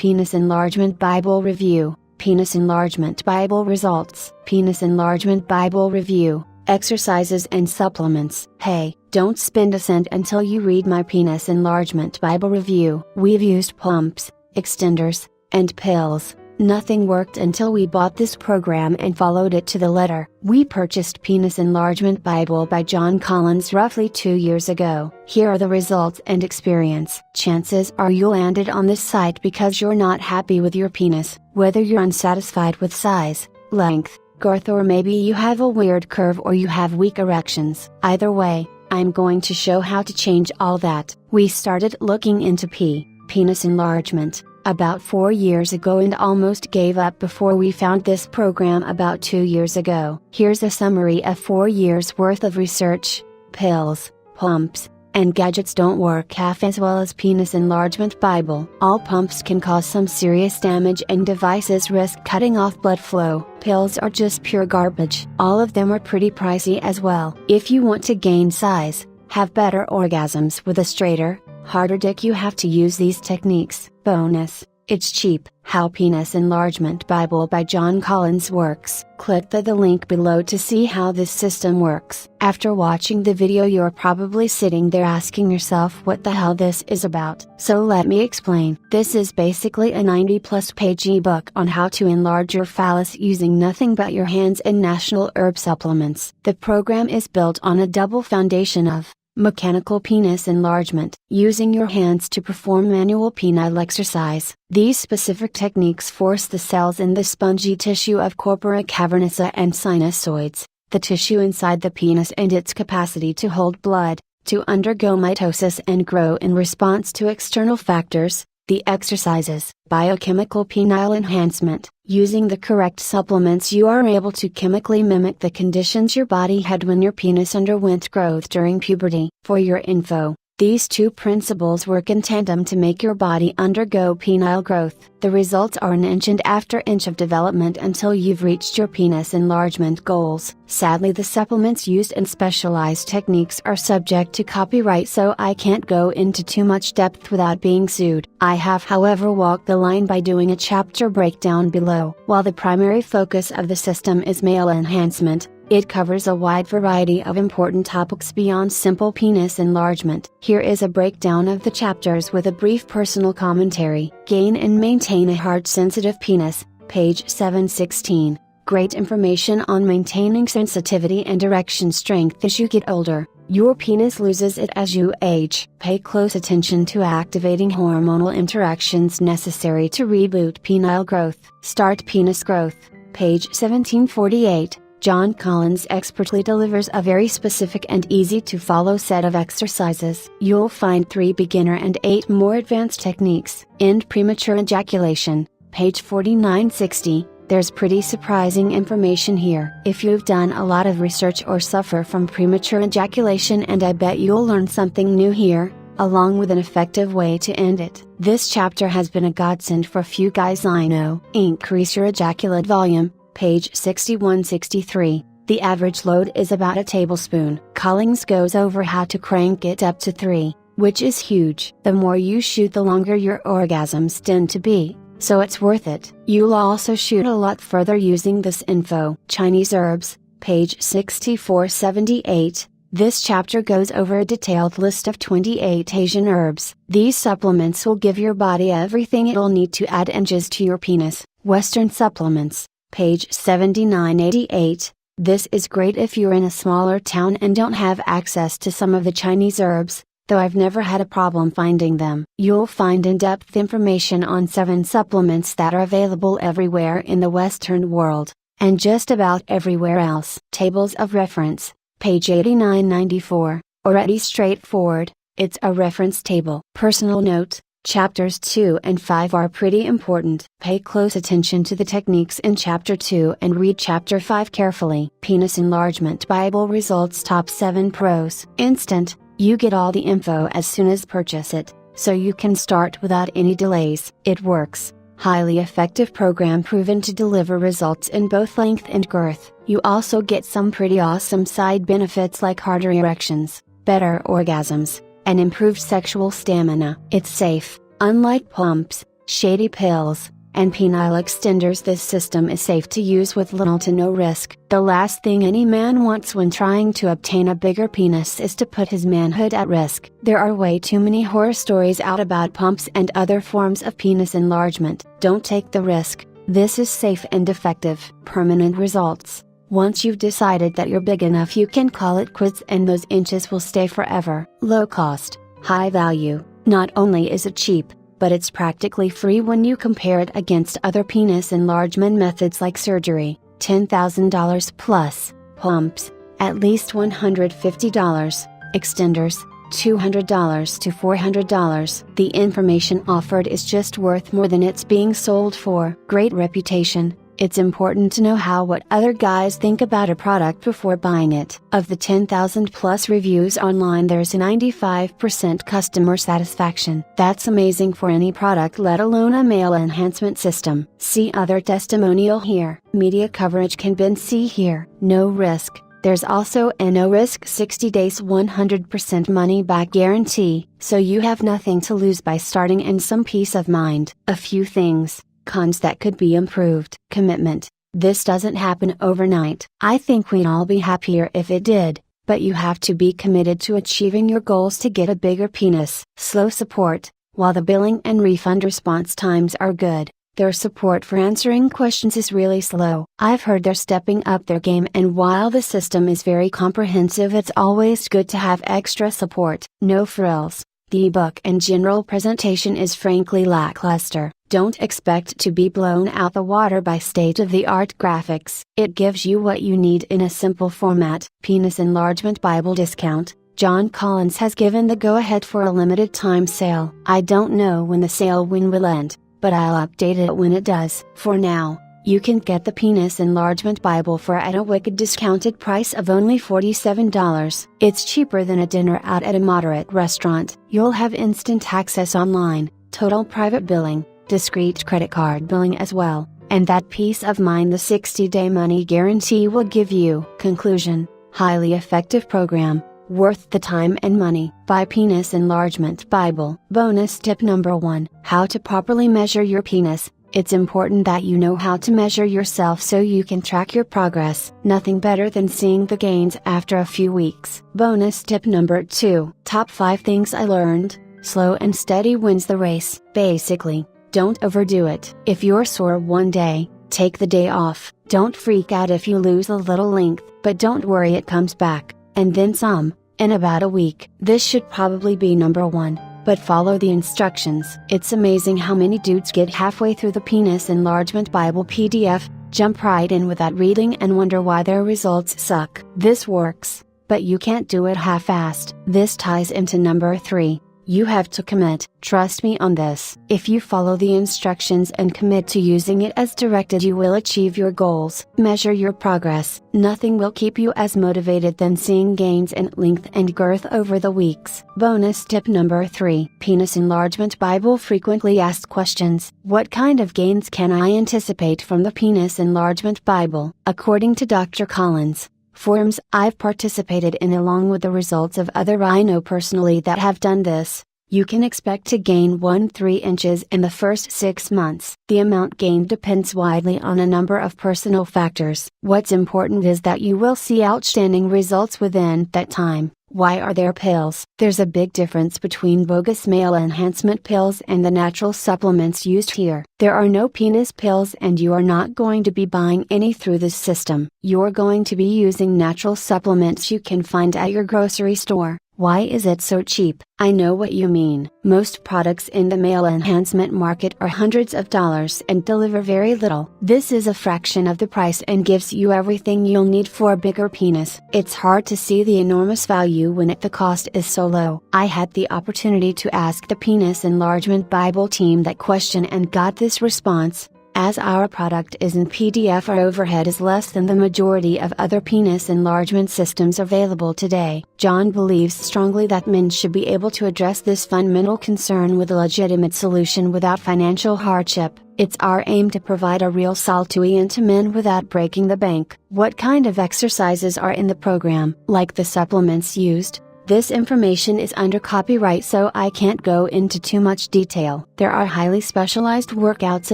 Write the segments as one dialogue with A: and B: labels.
A: Penis Enlargement Bible Review, Penis Enlargement Bible Results, Penis Enlargement Bible Review, Exercises and Supplements. Hey, don't spend a cent until you read my Penis Enlargement Bible Review. We've used pumps, extenders, and pills. Nothing worked until we bought this program and followed it to the letter. We purchased Penis Enlargement Bible by John Collins roughly 2 years ago. Here are the results and experience. Chances are you landed on this site because you're not happy with your penis, whether you're unsatisfied with size, length, girth, or maybe you have a weird curve or you have weak erections. Either way, I'm going to show how to change all that. We started looking into penis enlargement about 4 years ago and almost gave up before we found this program about 2 years ago. Here's a summary of 4 years worth of research. Pills, pumps, and gadgets don't work half as well as Penis Enlargement Bible. All pumps can cause some serious damage and devices risk cutting off blood flow. Pills are just pure garbage. All of them are pretty pricey as well. If you want to gain size, have better orgasms with a straighter, harder dick, you have to use these techniques. Bonus, it's cheap. How Penis Enlargement Bible by John Collins works. Click the link below to see how this system works. After watching the video, you're probably sitting there asking yourself what the hell this is about. So let me explain. This is basically a 90+ page ebook on how to enlarge your phallus using nothing but your hands and natural herb supplements. The program is built on a double foundation of mechanical penis enlargement, using your hands to perform manual penile exercise. These specific techniques force the cells in the spongy tissue of corpora cavernosa and sinusoids, the tissue inside the penis and its capacity to hold blood, to undergo mitosis and grow in response to external factors. The exercises. Biochemical penile enhancement. Using the correct supplements, you are able to chemically mimic the conditions your body had when your penis underwent growth during puberty. For your info, these two principles work in tandem to make your body undergo penile growth. The results are an inch and after inch of development until you've reached your penis enlargement goals. Sadly, the supplements used and specialized techniques are subject to copyright, so I can't go into too much depth without being sued. I have, however, walked the line by doing a chapter breakdown below. While the primary focus of the system is male enhancement, it covers a wide variety of important topics beyond simple penis enlargement. Here is a breakdown of the chapters with a brief personal commentary. Gain and maintain a heart-sensitive penis, page 716. Great information on maintaining sensitivity and erection strength as you get older. Your penis loses it as you age. Pay close attention to activating hormonal interactions necessary to reboot penile growth. Start penis growth, page 1748. John Collins expertly delivers a very specific and easy to follow set of exercises. You'll find 3 beginner and 8 more advanced techniques. End premature ejaculation, page 4960. There's pretty surprising information here. If you've done a lot of research or suffer from premature ejaculation, and I bet you'll learn something new here, along with an effective way to end it. This chapter has been a godsend for few guys I know. Increase your ejaculate volume, page 6163. The average load is about a tablespoon. Collins goes over how to crank it up to 3, which is huge. The more you shoot, the longer your orgasms tend to be, so it's worth it. You'll also shoot a lot further using this info. Chinese herbs, page 6478. This chapter goes over a detailed list of 28 Asian herbs. These supplements will give your body everything it'll need to add inches to your penis. Western supplements, page 7988. This is great if you're in a smaller town and don't have access to some of the Chinese herbs, though I've never had a problem finding them. You'll find in-depth information on 7 supplements that are available everywhere in the Western world, and just about everywhere else. Tables of reference, page 8994. Already straightforward, it's a reference table. Personal note. Chapters 2 and 5 are pretty important. Pay close attention to the techniques in Chapter 2 and read Chapter 5 carefully. Penis Enlargement Bible Results Top 7 Pros. Instant, you get all the info as soon as purchase it, so you can start without any delays. It works. Highly effective program proven to deliver results in both length and girth. You also get some pretty awesome side benefits like harder erections, better orgasms, and improved sexual stamina. It's safe. Unlike pumps, shady pills, and penile extenders. This system is safe to use with little to no risk. The last thing any man wants when trying to obtain a bigger penis is to put his manhood at risk. There are way too many horror stories out about pumps and other forms of penis enlargement. Don't take the risk. This is safe and effective. Permanent results. Once you've decided that you're big enough, you can call it quits and those inches will stay forever. Low cost, high value. Not only is it cheap, but it's practically free when you compare it against other penis enlargement methods like surgery, $10,000 plus, pumps, at least $150, extenders, $200 to $400. The information offered is just worth more than it's being sold for. Great reputation. It's important to know what other guys think about a product before buying it. Of the 10,000 plus reviews online, there's a 95% customer satisfaction. That's amazing for any product, let alone a male enhancement system. See other testimonial here. Media coverage can be seen here. No risk. There's also a no risk 60 days 100% money back guarantee, so you have nothing to lose by starting and some peace of mind. A few things. Cons that could be improved. Commitment. This doesn't happen overnight. I think we'd all be happier if it did, but you have to be committed to achieving your goals to get a bigger penis. Slow support. While the billing and refund response times are good, their support for answering questions is really slow. I've heard they're stepping up their game, and while the system is very comprehensive, it's always good to have extra support. No frills. The ebook and general presentation is frankly lackluster. Don't expect to be blown out the water by state-of-the-art graphics. It gives you what you need in a simple format. Penis Enlargement Bible Discount. John Collins has given the go-ahead for a limited time sale. I don't know when the sale will end, but I'll update it when it does. For now, you can get the Penis Enlargement Bible at a wicked discounted price of only $47. It's cheaper than a dinner out at a moderate restaurant. You'll have instant access online, total private billing, discreet credit card billing as well, and that peace of mind the 60-day money guarantee will give you. Conclusion. Highly effective program, worth the time and money. Buy Penis Enlargement Bible. Bonus tip number 1. How to properly measure your penis. It's important that you know how to measure yourself so you can track your progress. Nothing better than seeing the gains after a few weeks. Bonus tip number 2. Top 5 things I learned. Slow and steady wins the race. Basically, don't overdo it. If you're sore one day, take the day off. Don't freak out if you lose a little length, but don't worry, it comes back, and then some, in about a week. This should probably be number 1, but follow the instructions. It's amazing how many dudes get halfway through the Penis Enlargement Bible PDF, jump right in without reading, and wonder why their results suck. This works, but you can't do it half-assed. This ties into number 3. You have to commit. Trust me on this. If you follow the instructions and commit to using it as directed, you will achieve your goals. Measure your progress. Nothing will keep you as motivated than seeing gains in length and girth over the weeks. Bonus tip number 3. Penis Enlargement Bible Frequently Asked Questions. What kind of gains can I anticipate from the Penis Enlargement Bible? According to Dr. Collins, forums I've participated in, along with the results of other I know personally that have done this, you can expect to gain 1-3 inches in the first 6 months. The amount gained depends widely on a number of personal factors. What's important is that you will see outstanding results within that time. Why are there pills? There's a big difference between bogus male enhancement pills and the natural supplements used here. There are no penis pills, and you are not going to be buying any through this system. You're going to be using natural supplements you can find at your grocery store. Why is it so cheap? I know what you mean. Most products in the male enhancement market are hundreds of dollars and deliver very little. This is a fraction of the price and gives you everything you'll need for a bigger penis. It's hard to see the enormous value when the cost is so low. I had the opportunity to ask the Penis Enlargement Bible team that question and got this response. As our product is in PDF, our overhead is less than the majority of other penis enlargement systems available today. John believes strongly that men should be able to address this fundamental concern with a legitimate solution without financial hardship. It's our aim to provide a real solution to men without breaking the bank. What kind of exercises are in the program? Like the supplements used, This information is under copyright, so I can't go into too much detail. There are highly specialized workouts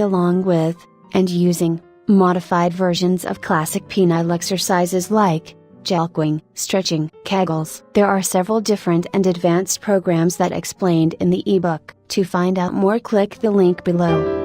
A: along with, and using, modified versions of classic penile exercises like jalquing, stretching, kegels. There are several different and advanced programs that explained in the ebook. To find out more, click the link below.